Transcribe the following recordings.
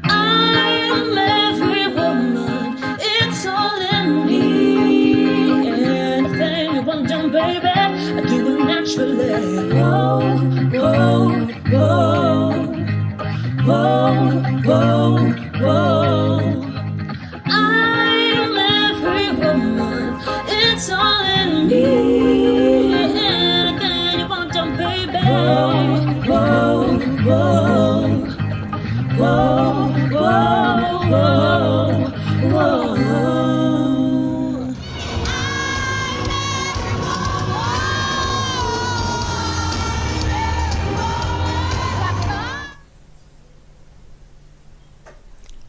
I am every woman, it's all in me. Anything you want done, baby, I do it naturally. Whoa, whoa, whoa, whoa, whoa, whoa. I am every woman, it's all in me. Anything you want done, baby. Whoa, whoa, whoa, whoa, whoa, whoa, whoa.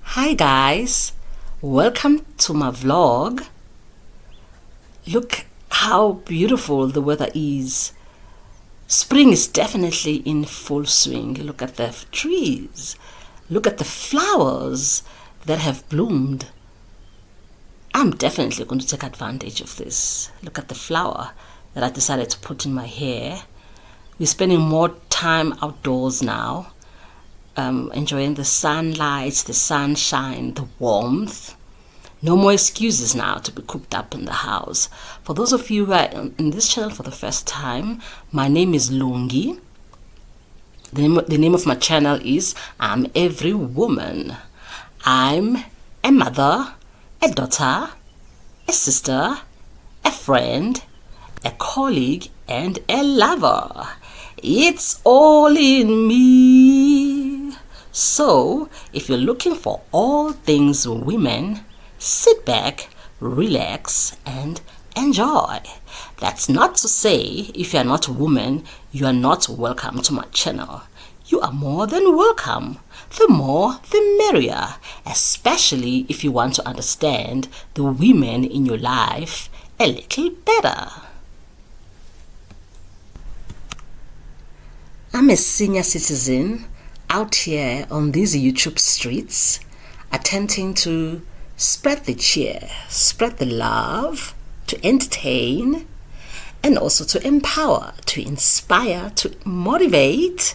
Hi guys, welcome to my vlog. Look how beautiful the weather is. Spring is definitely in full swing. Look at the trees. Look at the flowers that have bloomed. I'm definitely going to take advantage of this. Look at the flower that I decided to put in my hair. We're spending more time outdoors now. Enjoying the sunlight, the sunshine, the warmth. No more excuses now to be cooped up in the house. For those of you who are in this channel for the first time, my name is Lungi. The name of my channel is I'm Every Woman. I'm a mother, a daughter, a sister, a friend, a colleague, and a lover. It's all in me. So, if you're looking for all things women, sit back, relax, and enjoy. That's not to say if you're not a woman, you are not welcome to my channel. You are more than welcome. The more, the merrier, especially if you want to understand the women in your life a little better. I'm a senior citizen out here on these YouTube streets, attempting to spread the cheer, spread the love, to entertain, and also to empower, to inspire, to motivate,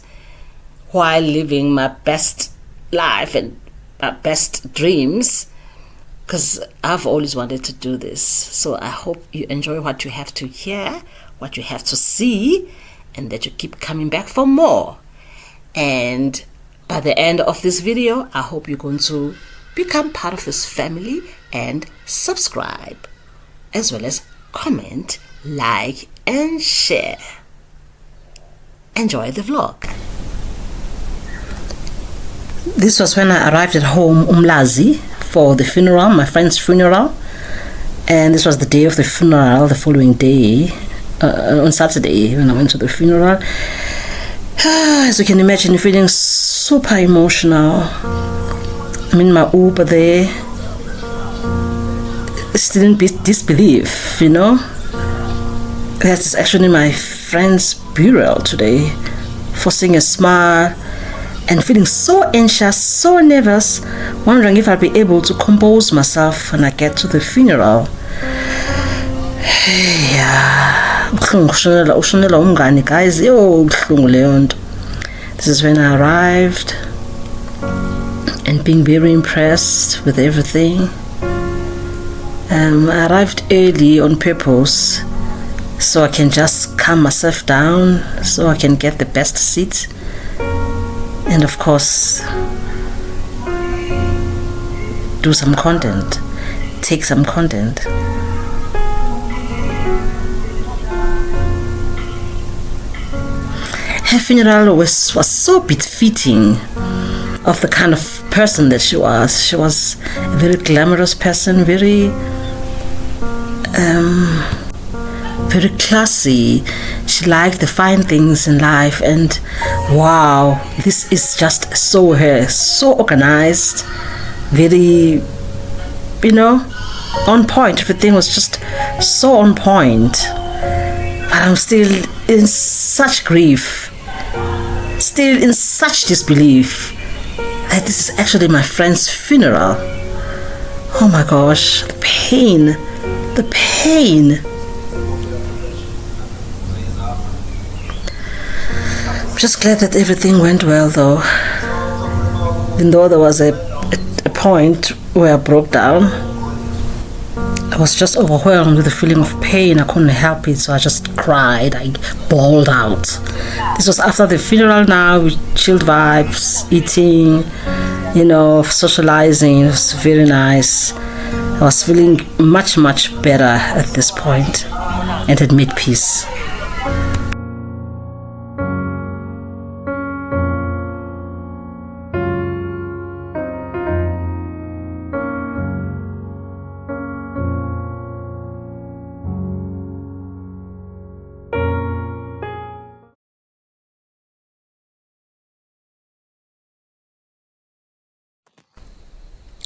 while living my best life and my best dreams, because I've always wanted to do this. So I hope you enjoy what you have to hear, what you have to see, and that you keep coming back for more. And by the end of this video, I hope you're going to become part of this family and subscribe, as well as comment, like, and share. Enjoy the vlog. This was when I arrived at home, Umlazi, for the funeral, my friend's funeral. And this was the day of the funeral, the following day, on Saturday, when I went to the funeral. As you can imagine, feeling super emotional. I'm in my Uber there, still in disbelief, you know. That's actually my friend's burial today, forcing a smile and feeling so anxious, so nervous, wondering if I'll be able to compose myself when I get to the funeral. Yeah, guys. This is when I arrived and being very impressed with everything. I arrived early on purpose so I can just calm myself down, so I can get the best seat, and of course do some content, take some content. Her funeral was so befitting of the kind of person that she was. She was a very glamorous person, very classy. She liked the fine things in life, and wow, this is just so her, so organized, very, you know, on point. Everything was just so on point. But I'm still in such grief, still in such disbelief that this is actually my friend's funeral. Oh my gosh, the pain, the pain. I'm just glad that everything went well though. Even though there was a point where I broke down, I was just overwhelmed with the feeling of pain. I couldn't help it, so I just cried. I bawled out. This was after the funeral now, with chilled vibes, eating, socializing. It was very nice. I was feeling much, much better at this point and had made peace.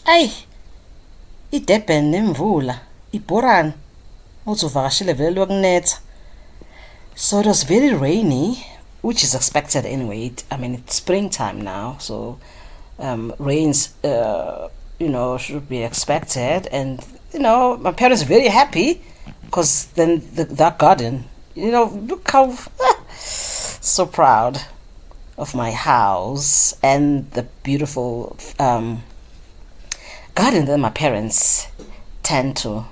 Ayi, iDurban nemvula, ibhorana, uzuvakashile vele lokunetha. So it was very rainy, which is expected anyway. It's springtime now, so rains, should be expected. And, my parents are very happy because then that garden, look how, so proud of my house and the beautiful garden that my parents tend to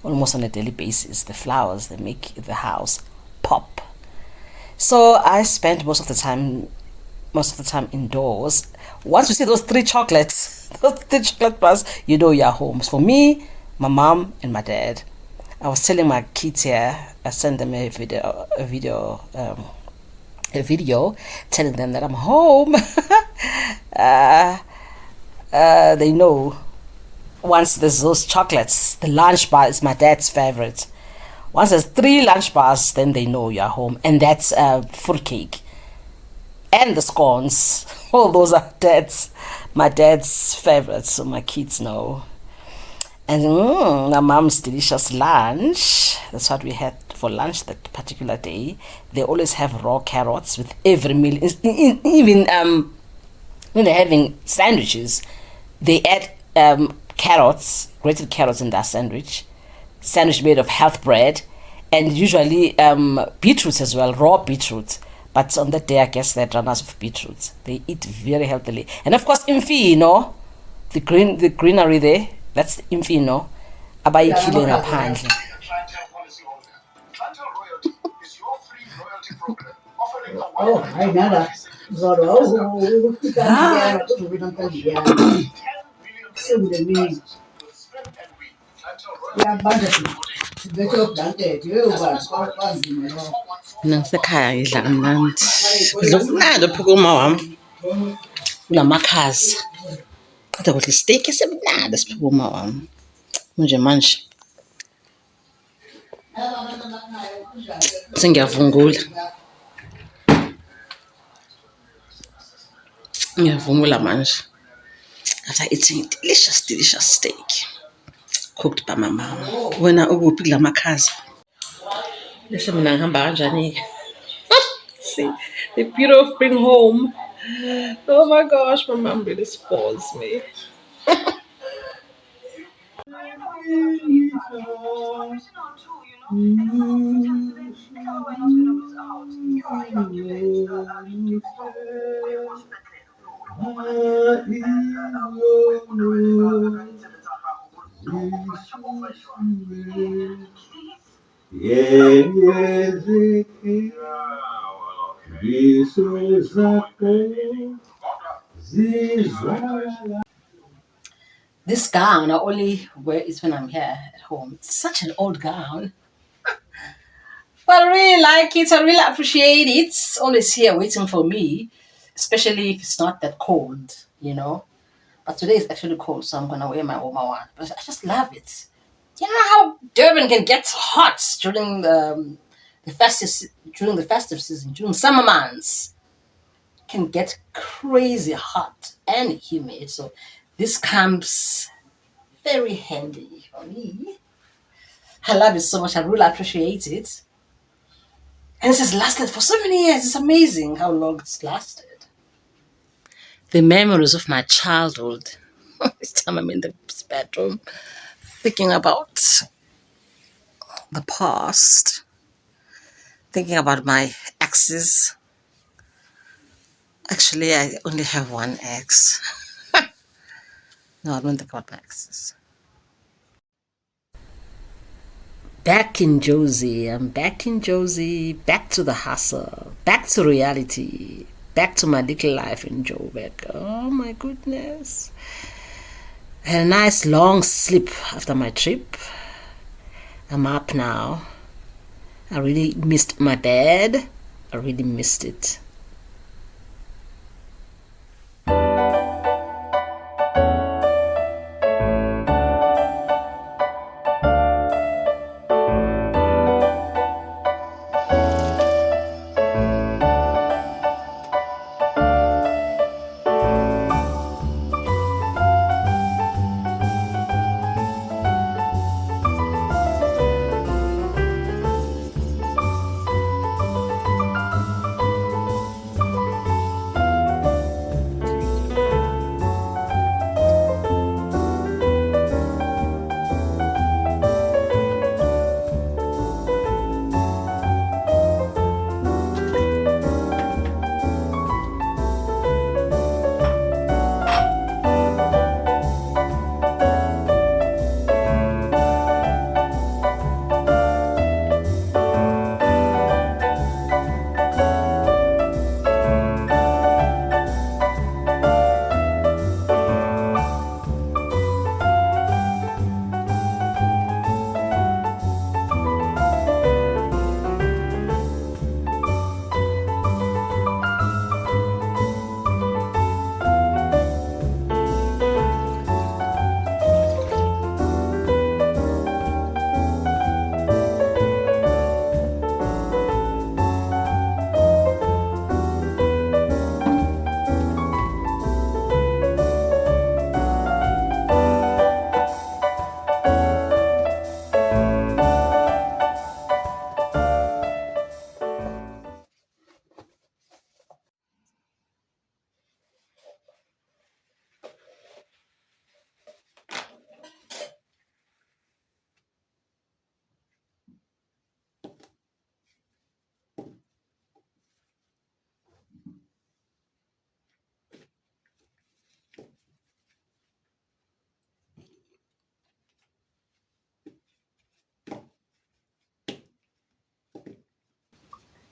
almost on a daily basis. The flowers, they make the house pop. So I spent most of the time indoors. Once you see those three chocolates, those three chocolate bars, you're home. For me, my mom, and my dad. I was telling my kids here, I sent them a video telling them that I'm home. They know. Once there's those chocolates, the lunch bar is my dad's favorite. Once there's 3 lunch bars, then they know you're home. And that's fruitcake. And the scones. All those are my dad's favorites, so my kids know. And my mom's delicious lunch. That's what we had for lunch that particular day. They always have raw carrots with every meal. Even when they're having sandwiches, they add carrots, grated carrots in that sandwich made of health bread, and usually beetroots as well, raw beetroot. But on that day, I guess they had run out of beetroots. They eat very healthily. And of course, imfino, the greenery there, that's the imfino. Abayikhile ngaphandle. Oh, hay nada. Mina ngisekhaya ngidla kamnandi. Ngidla kumnandi ophukuma wami. Kulamakhaza. Kodwa kudla isteak esimnandi esiphukuma wami. Manje sengiyavungula. Ngiyavungula manje. After eating delicious steak cooked by my mom. Wena ukuphi kula makhaza? Bese mina ngihamba kanjani-ke? See, the beauty of being home. Oh my gosh, my mom really spoils me. This gown I only wear it when I'm here at home. It's such an old gown. But I really like it. I really appreciate it. It's always here waiting for me, especially if it's not that cold. But today is actually cold, so I'm gonna wear my warmer one. But I just love it. You know how Durban can get hot during the festive season, during summer months. Can get crazy hot and humid. So this comes very handy for me. I love it so much. I really appreciate it. And this has lasted for so many years. It's amazing how long it's lasted. The memories of my childhood. Each time I'm in the bedroom, thinking about the past, thinking about my exes. Actually, I only have one ex. No, I don't think about my exes. Back in Josie. I'm back in Josie. Back to the hustle. Back to reality. Back to my little life in Joburg. Oh my goodness. I had a nice long sleep after my trip. I'm up now. I really missed my bed. I really missed it.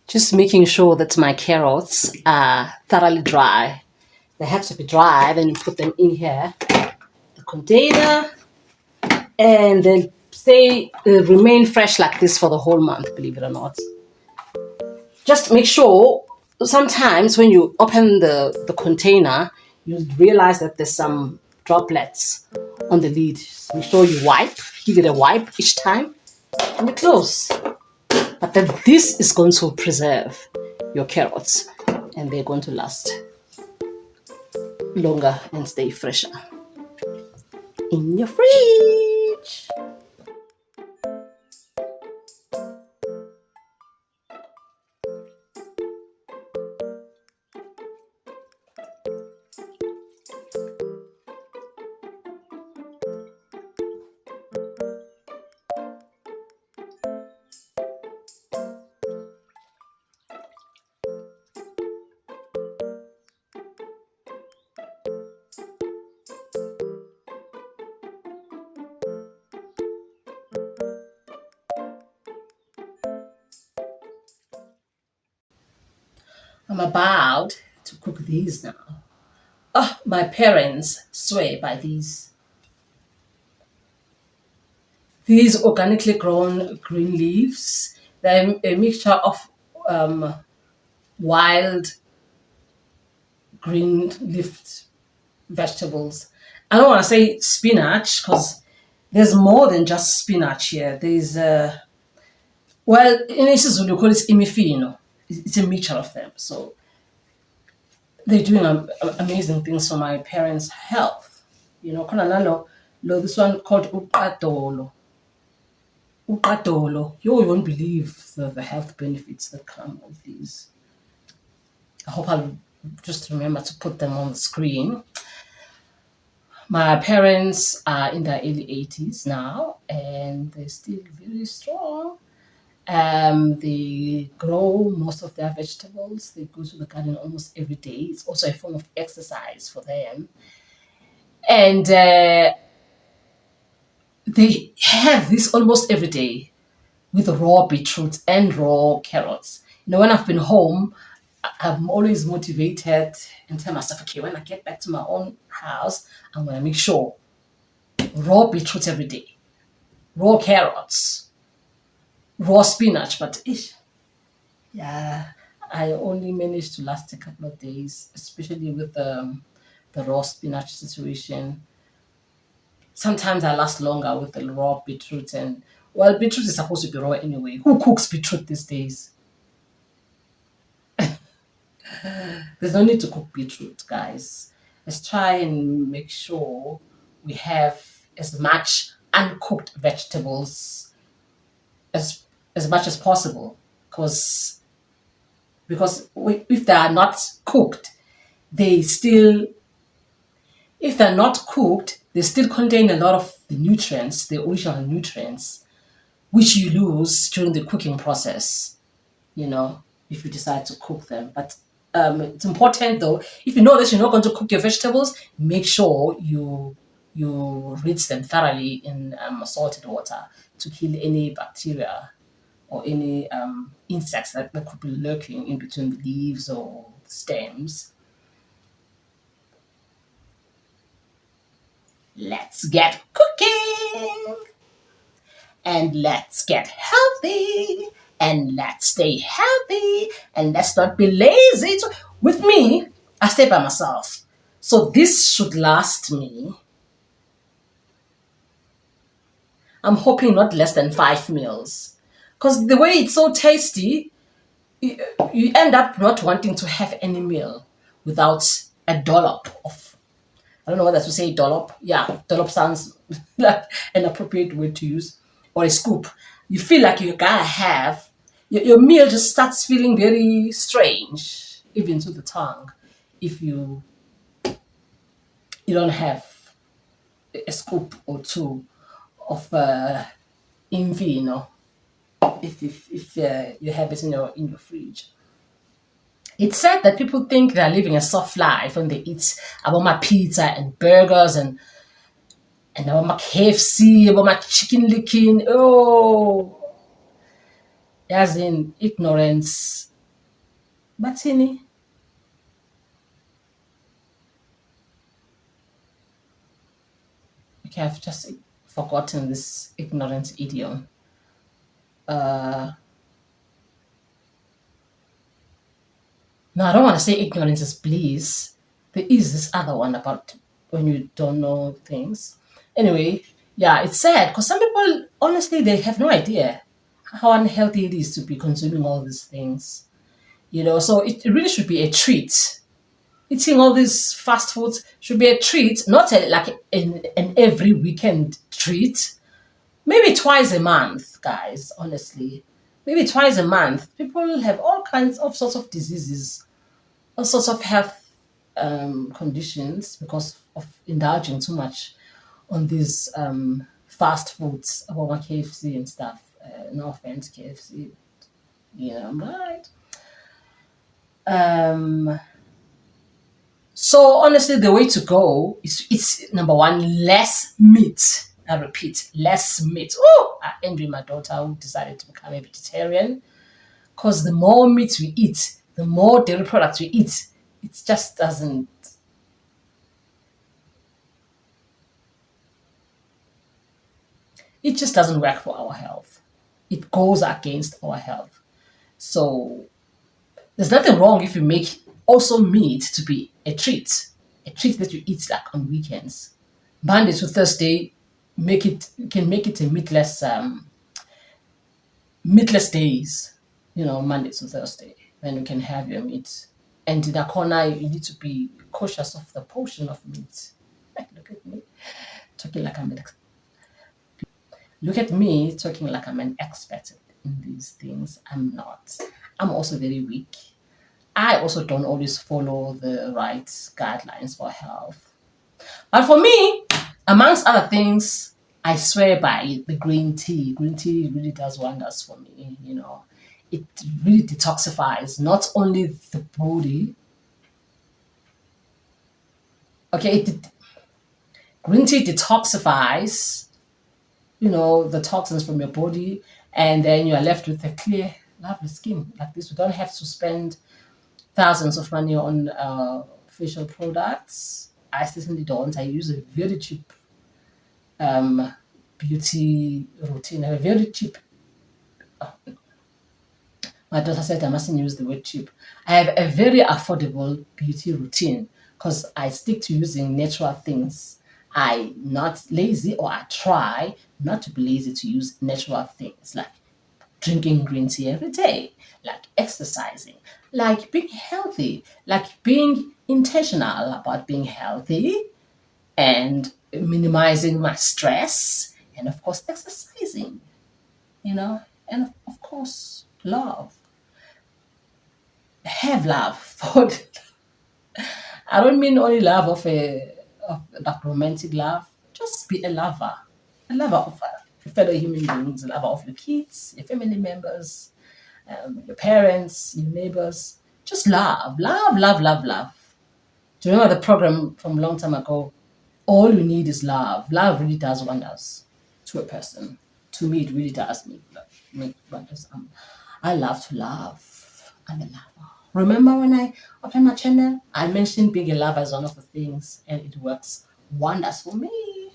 Just making sure that my carrots are thoroughly dry. They have to be dry, then you put them in here, the container, and they'll remain fresh like this for the whole month, believe it or not. Just make sure, sometimes when you open the container, you realize that there's some droplets on the lid. Just make sure you give it a wipe each time, and you close. But then this is going to preserve your carrots, and they're going to last longer and stay fresher in your fridge. I'm about to cook these now. Oh, my parents swear by these. These organically grown green leaves. They're a mixture of wild green leaf vegetables. I don't want to say spinach because there's more than just spinach here. There's well, in isiZulu you call it imifino. It's a mixture of them. So they're doing amazing things for my parents' health. You know, this one called uqadolo. Uqadolo. You won't believe the health benefits that come with these. I hope I'll just remember to put them on the screen. My parents are in their early 80s now, and they're still very strong. They grow most of their vegetables. They go to the garden almost every day. It's also a form of exercise for them. And they have this almost every day with raw beetroot and raw carrots. When I've been home, I'm always motivated and tell myself, okay, when I get back to my own house, I'm going to make sure raw beetroot every day, raw carrots, raw spinach. But yeah, I only managed to last a couple of days, especially with the raw spinach situation. Sometimes I last longer with the raw beetroot, and well, beetroot is supposed to be raw anyway. Who cooks beetroot these days? There's no need to cook beetroot, guys. Let's try and make sure we have as much uncooked vegetables as much as possible, because if they are not cooked, they still if they're not cooked, they still contain a lot of the nutrients, the original nutrients, which you lose during the cooking process, you know, if you decide to cook them. But it's important though, if you know that you're not going to cook your vegetables, make sure you rinse them thoroughly in salted water to kill any bacteria or any insects that could be lurking in between the leaves or stems. Let's get cooking! And let's get healthy, and let's stay healthy, and let's not be lazy. With me, I stay by myself. So this should last me, I'm hoping, not less than 5 meals. Because the way it's so tasty, you end up not wanting to have any meal without a dollop of, I don't know whether to say dollop. Yeah, dollop sounds like an appropriate word to use. Or a scoop. You feel like you gotta have, your meal just starts feeling very strange, even to the tongue, if you don't have a scoop or two of envy, if you have it in your fridge. It's said that people think they're living a soft life when they eat aboma pizza and burgers and aboma KFC, aboma chicken licking. Oh, as in ignorance. But okay, I've just forgotten this ignorant idiom. No, I don't want to say ignorance is bliss. There is this other one about when you don't know things. Anyway, yeah, it's sad because some people, honestly, they have no idea how unhealthy it is to be consuming all these things. So it really should be a treat. Eating all these fast foods should be a treat, not like an every weekend treat. Maybe twice a month, guys, honestly. Maybe twice a month. People have all sorts of diseases, all sorts of health conditions because of indulging too much on these fast foods, about KFC and stuff. No offense, KFC. Yeah, I'm right. So honestly, the way to go is it's number one, less meat. I repeat, less meat. Oh, I envy my daughter who decided to become a vegetarian. Because the more meat we eat, the more dairy products we eat, it just doesn't. It just doesn't work for our health. It goes against our health. So there's nothing wrong if you make also meat to be a treat that you eat like on weekends. Monday to Thursday, can make it a meatless days. Monday to Thursday, then you can have your meat. And in that corner, you need to be cautious of the portion of meat. Look at me talking like I'm an look at me talking like I'm an expert in these things. I'm not. I'm also very weak. I also don't always follow the right guidelines for health. But for me, amongst other things, I swear by the green tea. Green tea really does wonders for me. It really detoxifies not only the body. Okay, Green tea detoxifies, the toxins from your body, and then you are left with a clear, lovely skin like this. You don't have to spend thousands of money on facial products. I certainly don't. I use a very cheap beauty routine. I have a very cheap. My daughter said I mustn't use the word cheap. I have a very affordable beauty routine because I stick to using natural things. I'm not lazy, or I try not to be lazy to use natural things like drinking green tea every day, like exercising, like being healthy, like being intentional about being healthy and minimizing my stress, and of course, exercising, and of course, love. Have love for. I don't mean only love of like romantic love. Just be a lover of your fellow human beings, a lover of your kids, your family members, your parents, your neighbors. Just love, love, love, love, love. Do you remember the program from a long time ago? All you need is love. Love really does wonders to a person. To me, it really does make wonders. I love to love. I'm a lover. Remember when I opened my channel? I mentioned being a lover as one of the things, and it works wonders for me.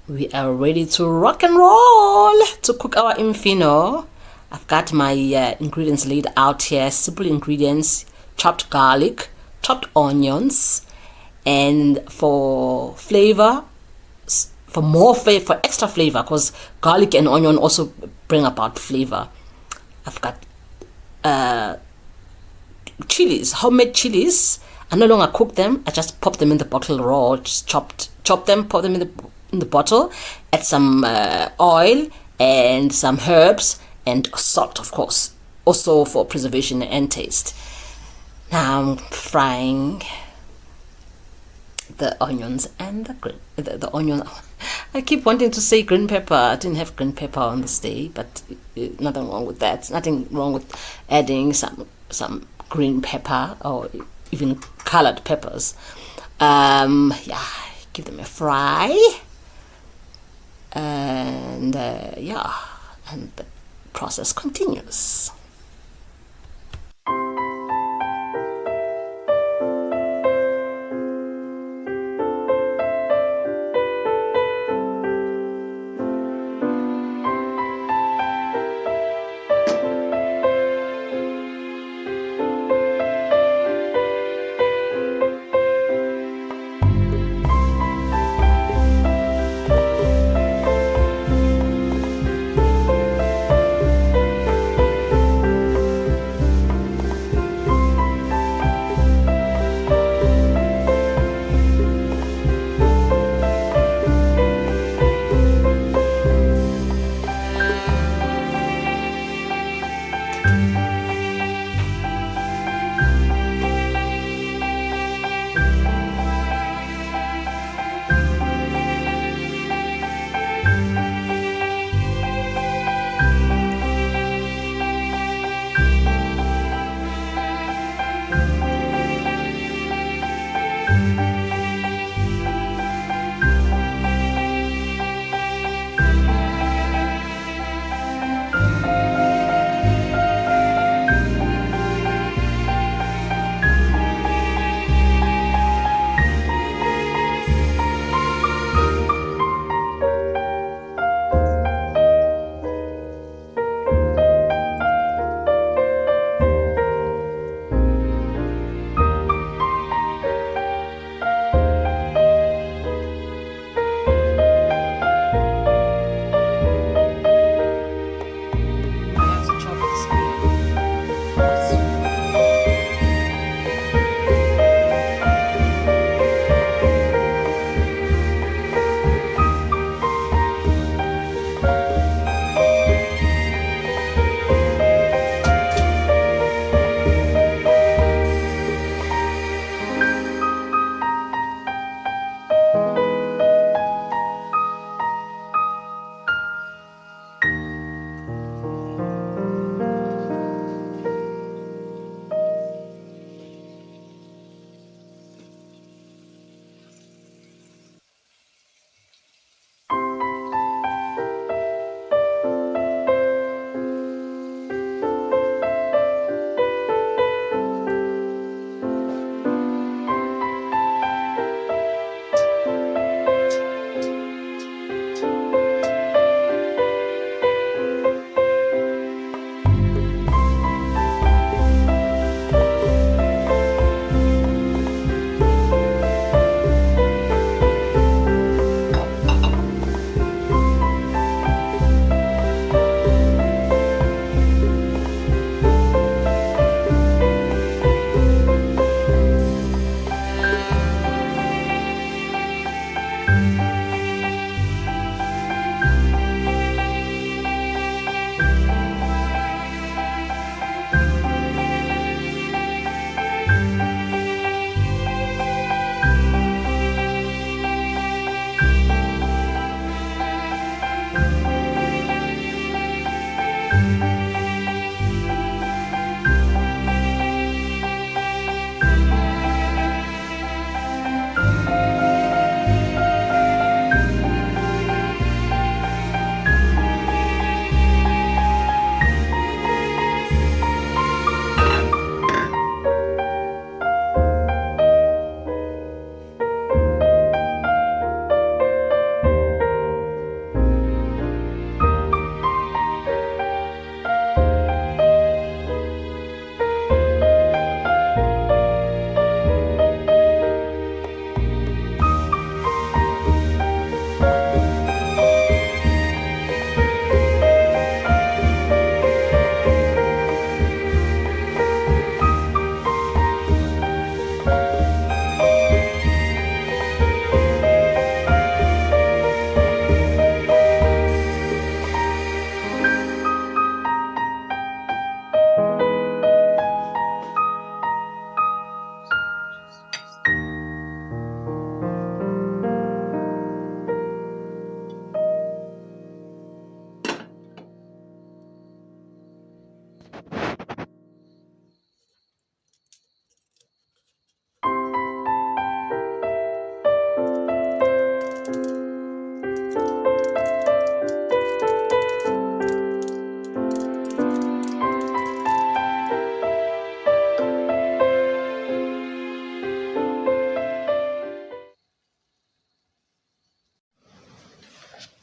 We are ready to rock and roll to cook our infino. I've got my ingredients laid out here. Simple ingredients: chopped garlic, chopped onions, and for flavor, for extra flavor, because garlic and onion also bring about flavor, I've got chilies, homemade chilies. I no longer cook them. I just pop them in the bottle raw. Just chop them, pop them in the bottle. Add some oil and some herbs and salt, of course, also for preservation and taste. Now I'm frying the onions and the onion. I keep wanting to say green pepper. I didn't have green pepper on this day, but nothing wrong with that. Nothing wrong with adding some green pepper or even colored peppers. Give them a fry, and and the process continues.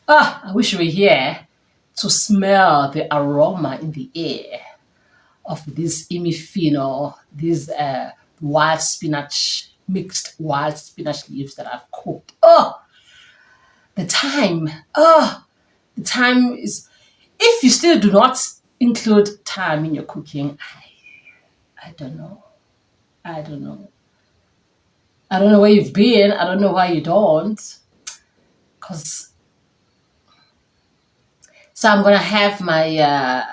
I wish you were here to smell the aroma in the air of this imifino, these wild spinach, mixed wild spinach leaves that I've cooked. The time, the time is, if you still do not include time in your cooking, I don't know. I don't know. I don't know where you've been. I don't know why you don't. So I'm gonna have my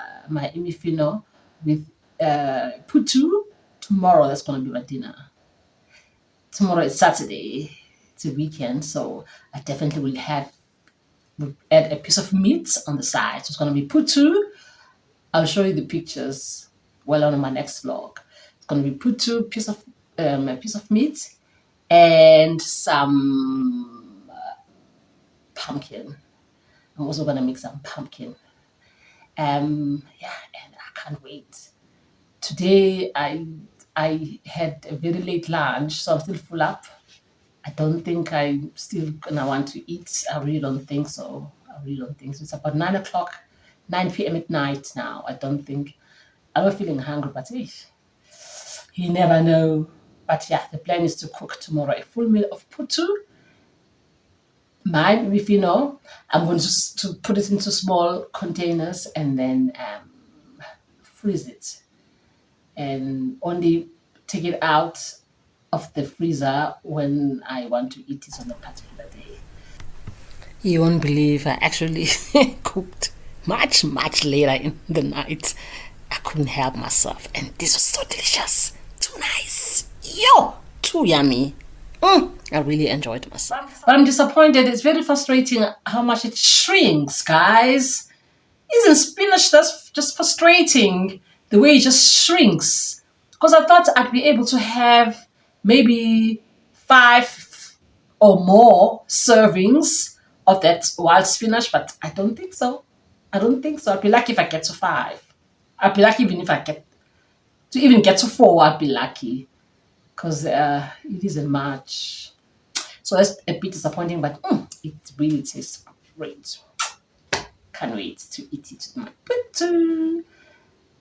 imifino with putu tomorrow. That's gonna be my dinner. Tomorrow is Saturday. It's a weekend, so I definitely will add a piece of meat on the side. So it's gonna be putu. I'll show you the pictures on my next vlog. It's gonna be putu, a piece of meat, and some pumpkin. I'm also gonna make some pumpkin. And I can't wait. Today I had a very late lunch, so I'm still full up. I don't think I'm still gonna want to eat. I really don't think so. It's about 9 o'clock, 9 p.m. at night now. I'm not feeling hungry, but you never know. But yeah, the plan is to cook tomorrow a full meal of putu. Mine, if you know, I'm going to put it into small containers and then freeze it, and only take it out of the freezer when I want to eat it on a particular day. You won't believe I actually cooked much later in the night. I couldn't help myself, and this was so delicious, too nice, too yummy. I really enjoyed myself. But I'm disappointed. It's very frustrating how much it shrinks, guys. Isn't spinach just frustrating? The way it just shrinks. Because I thought I'd be able to have maybe 5 or more servings of that wild spinach, but I don't think so. I'd be lucky if I get to 5. I'd be lucky even if I get to 4. I'd be lucky. Because it isn't much. So that's a bit disappointing, but it really tastes great. Can't wait to eat it with my putu.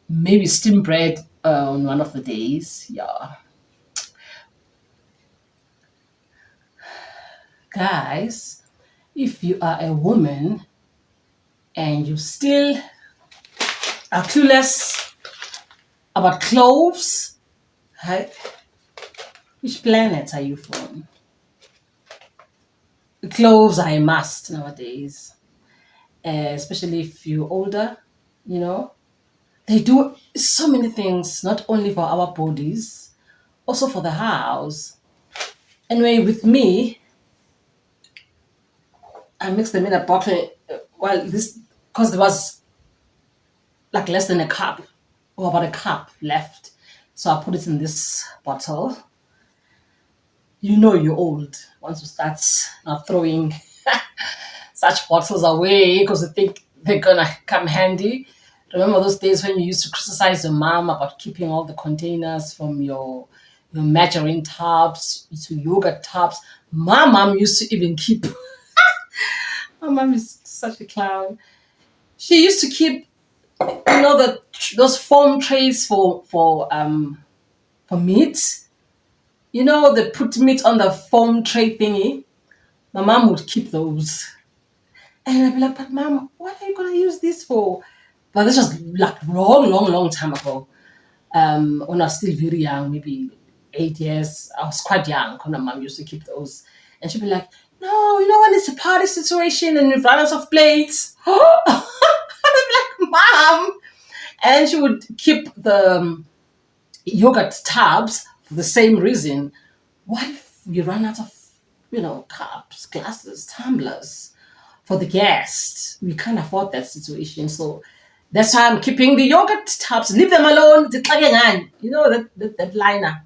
Maybe steamed bread on one of the days. Yeah. Guys, if you are a woman and you still are clueless about cloves, right? Which planet are you from? Cloves are a must nowadays, especially if you're older. They do so many things, not only for our bodies, also for the house. Anyway, with me, I mixed them in a bottle. Because there was like less than a cup, or about a cup left, so I put it in this bottle. You're old once you start not throwing such bottles away because you think they're gonna come handy. Remember those days when you used to criticize your mom about keeping all the containers from your margarine tubs to yogurt tubs? My mom used to even keep. My mom is such a clown. She used to keep, those foam trays for meat. They put meat on the foam tray thingy. My mom would keep those. And I'd be like, but mom, what are you going to use this for? But this was like long time ago. When I was still very young, maybe 8 years. I was quite young when my mom used to keep those. And she'd be like, no, when it's a party situation and we've run out of plates. I'm like, mom. And she would keep the yogurt tubs for the same reason. What if we run out of, cups, glasses, tumblers for the guests? We can't afford that situation. So that's why I'm keeping the yogurt tubs. Leave them alone. That liner.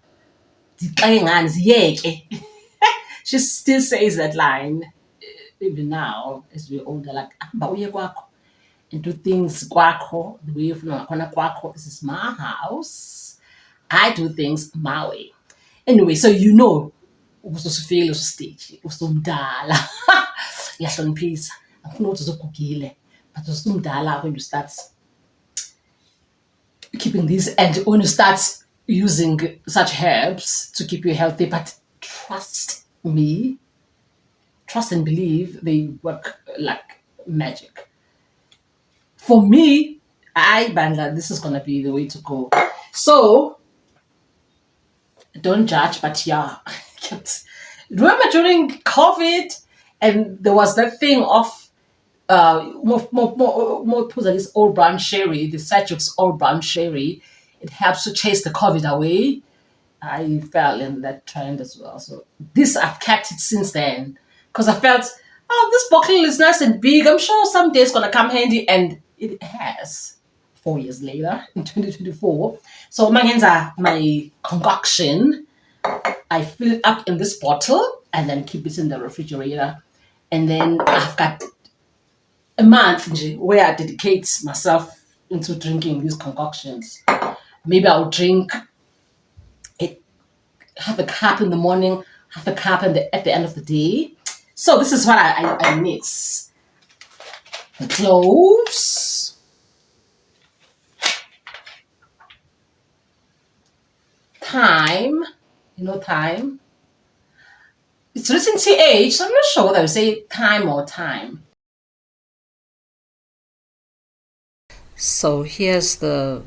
She still says that line. Even now, as we're older, like, and do things kwakho, the way you feel kwakho. This is my house. I do things my way. Anyway, so usosifile stage, usomdala. Yahloniphisa, angifuna ukuthi uzogugile, but usumdala when you start keeping these, and when you start using such herbs to keep you healthy. But trust me, trust and believe, they work like magic. For me, I Bandla, this is gonna be the way to go. So don't judge, but yeah, remember during COVID, and there was that thing of more this old brown sherry, the Citrus old brown sherry. It helps to chase the COVID away. I fell in that trend as well. So this, I've kept it since then because I felt, oh, this bottle is nice and big. I'm sure someday it's gonna come handy, and it has. 4 years later, in 2024. So my concoction, I fill it up in this bottle and then keep it in the refrigerator. And then I've got a month where I dedicate myself into drinking these concoctions. Maybe I'll drink it, have a cup in the morning, have a cup at the end of the day. So this is what I mix. The cloves, thyme, thyme. It's written TH, so I'm not sure whether I say thyme or thyme. So here's the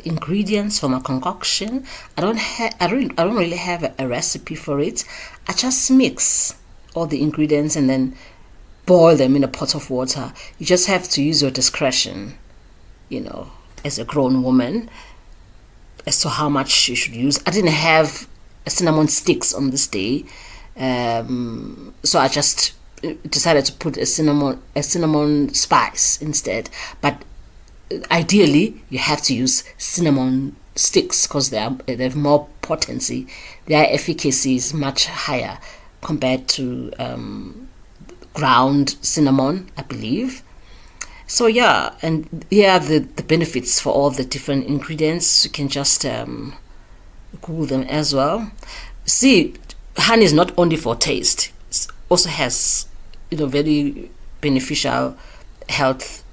ingredients for my concoction. I don't really have a recipe for it. I just mix all the ingredients and then boil them in a pot of water. You just have to use your discretion, as a grown woman, as to how much you should use. I didn't have cinnamon sticks on this day, so I just decided to put a cinnamon spice instead. But ideally, you have to use cinnamon sticks because they have more potency. Their efficacy is much higher compared to ground cinnamon, I believe. So yeah, and here are the benefits for all the different ingredients. You can just Google them as well. See, honey is not only for taste; it also has very beneficial health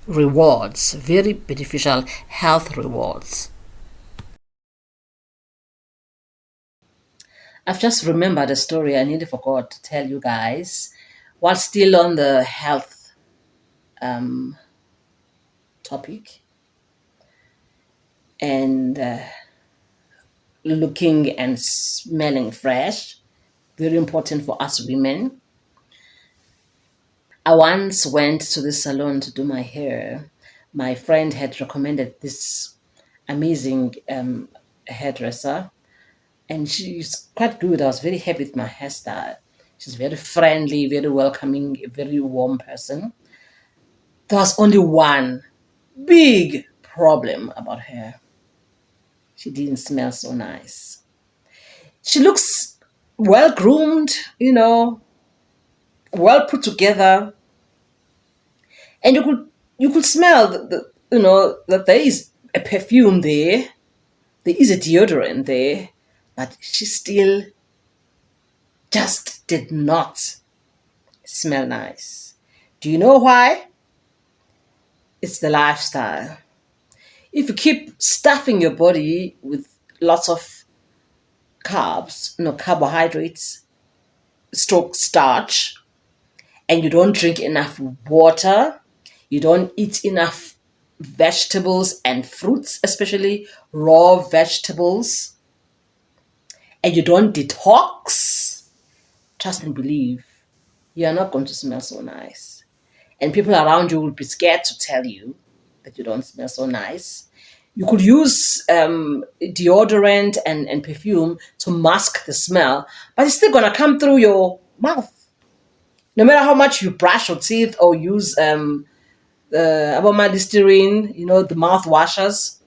rewards. Very beneficial health rewards. I've just remembered a story I nearly forgot to tell you guys. While still on the health topic and looking and smelling fresh, very important for us women. I once went to the salon to do my hair. My friend had recommended this amazing hairdresser, and she's quite good. I was very happy with my hairstyle. She's very friendly, very welcoming, a very warm person. There was only one big problem about her. She didn't smell so nice. She looks well groomed, well put together, and you could smell that there is a perfume there, there is a deodorant there, but she still just did not smell nice. Do you know why? It's the lifestyle. If you keep stuffing your body with lots of carbs, carbohydrates, stroke starch, and you don't drink enough water, you don't eat enough vegetables and fruits, especially raw vegetables, and you don't detox, trust and believe, you're not going to smell so nice. And people around you will be scared to tell you that you don't smell so nice. You could use deodorant and perfume to mask the smell, but it's still going to come through your mouth. No matter how much you brush your teeth or use Listerine, the mouth washers,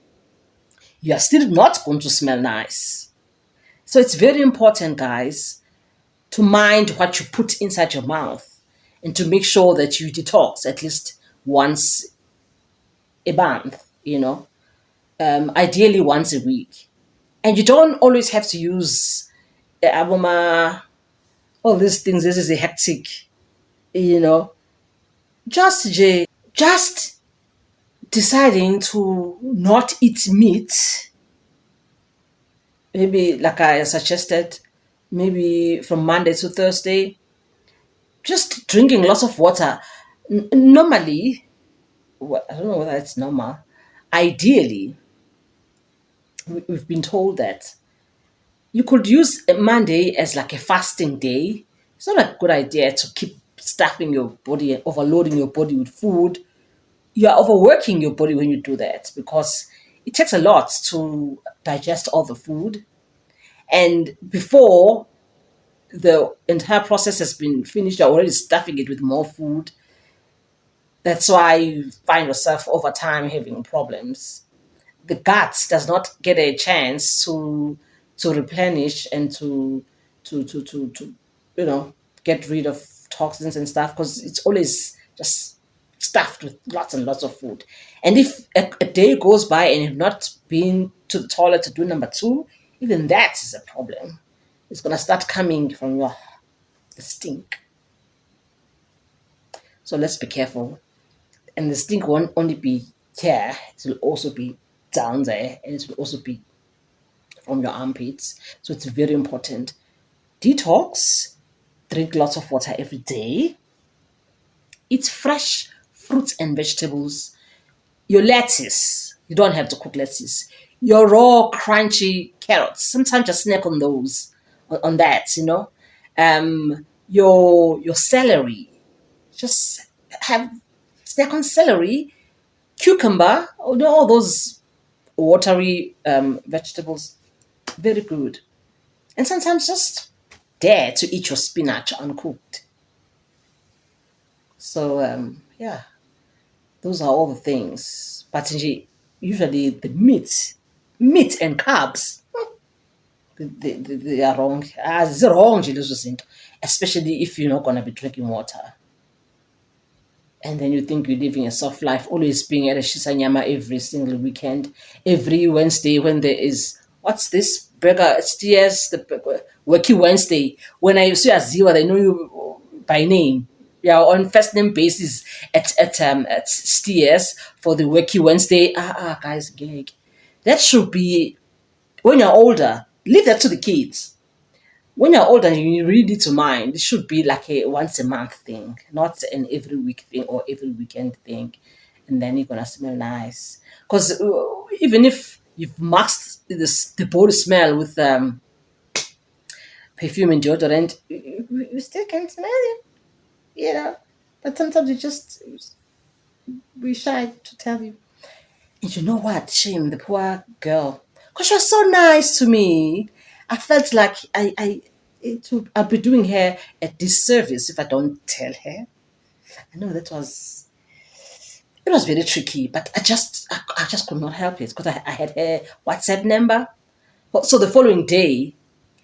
you are still not going to smell nice. So it's very important, guys, to mind what you put inside your mouth and to make sure that you detox at least once a month, ideally once a week. And you don't always have to use all these things. This is a hectic you know, just deciding to not eat meat, maybe like I suggested, maybe from Monday to Thursday, just drinking lots of water. Normally, well, I don't know whether it's normal. Ideally, we've been told that you could use a Monday as like a fasting day. It's not a good idea to keep stuffing your body and overloading your body with food. You are overworking your body when you do that because it takes a lot to digest all the food. And before the entire process has been finished, you're already stuffing it with more food. That's why you find yourself over time having problems. The gut does not get a chance to replenish and to you know get rid of toxins and stuff because it's always just stuffed with lots and lots of food. And if a day goes by and you've not been to the toilet to do number two, even that is a problem. It's gonna start coming from your the stink. So let's be careful. And the stink won't only be here; it will also be down there, and it will also be from your armpits. So it's very important. Detox, drink lots of water every day, eat fresh fruits and vegetables. Your lettuce, you don't have to cook lettuce. Your raw, crunchy carrots, sometimes just snack on those, on that, you know. Your celery, just have snack on celery, cucumber, all those watery vegetables, very good. And sometimes just dare to eat your spinach uncooked. So yeah, those are all the things. But usually the meat and carbs, they are wrong. It's wrong, nje lezo zinto. Especially if you're not gonna be drinking water. And then you think you're living a soft life, always being at a shisanyama every single weekend, every Wednesday when there is what's this burger? It's TS the Wacky Wednesday. When I see a Ziwa, they know you by name. Yeah, on first name basis at STS for the Wacky Wednesday. Guys, gig. That should be when you're older. Leave that to the kids when you're older and you really need to mind, it should be like a once a month thing, not an every week thing or every weekend thing. And then you're gonna smell nice. Because even if you've masked the body smell with perfume and deodorant, you still can smell it, you know. But sometimes you just be shy to tell you. And you know what? Shame the poor girl, because she was so nice to me. I felt like I'd be doing her a disservice if I don't tell her. I know that was it was very tricky, but I just could not help it because I had her WhatsApp number. So the following day,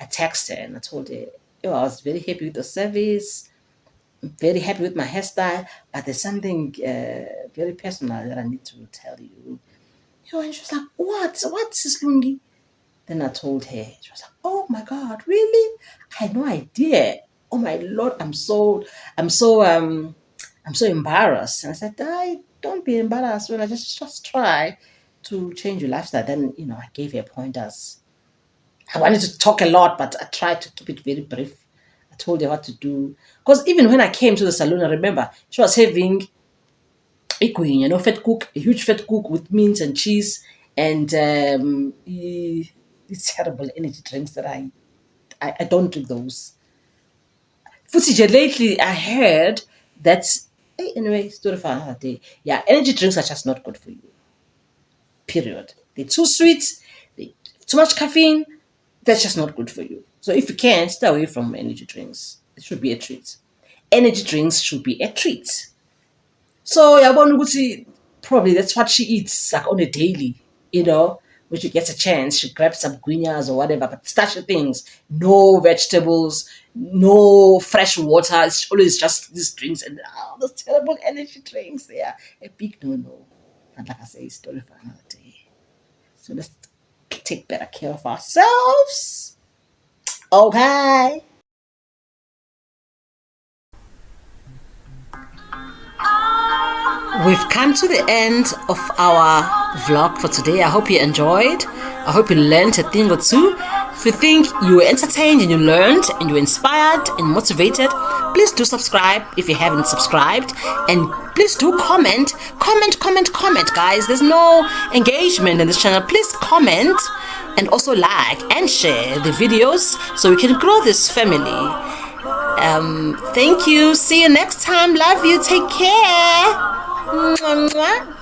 I texted her and I told her, "Oh, I was very happy with the service. I'm very happy with my hairstyle, but there's something very personal that I need to tell you." And she was like, "What? What's this Lungi?" Then I told her. She was like, "Oh my God, really? I had no idea. Oh my Lord, I'm so, I'm so embarrassed." And I said, "I don't be embarrassed. When I just try to change your lifestyle." Then I gave her pointers. I wanted to talk a lot, but I tried to keep it very brief. I told her what to do because even when I came to the salon, I remember she was having fat cook, a huge fat cook with mince and cheese, and these terrible energy drinks that I don't drink those. Futsije, lately I heard that, anyway, story for another day. Yeah, energy drinks are just not good for you. Period. They're too sweet, they too much caffeine, that's just not good for you. So if you can, stay away from energy drinks. It should be a treat. Energy drinks should be a treat. So yabona ukuthi probably that's what she eats like on a daily, when she gets a chance, she grabs some guineas or whatever, but starchy things, no vegetables, no fresh water. It's always just these drinks and those terrible energy drinks. They are a big no-no. And like I say, it's story for another day. So let's take better care of ourselves. Okay. We've come to the end of our vlog for today. I hope you enjoyed. I hope you learned a thing or two. If you think you were entertained and you learned and you were inspired and motivated, please do subscribe if you haven't subscribed. And please do comment, guys. There's no engagement in this channel. Please comment and also like and share the videos so we can grow this family. Thank you. See you next time. Love you. Take care. Mwah, mwah.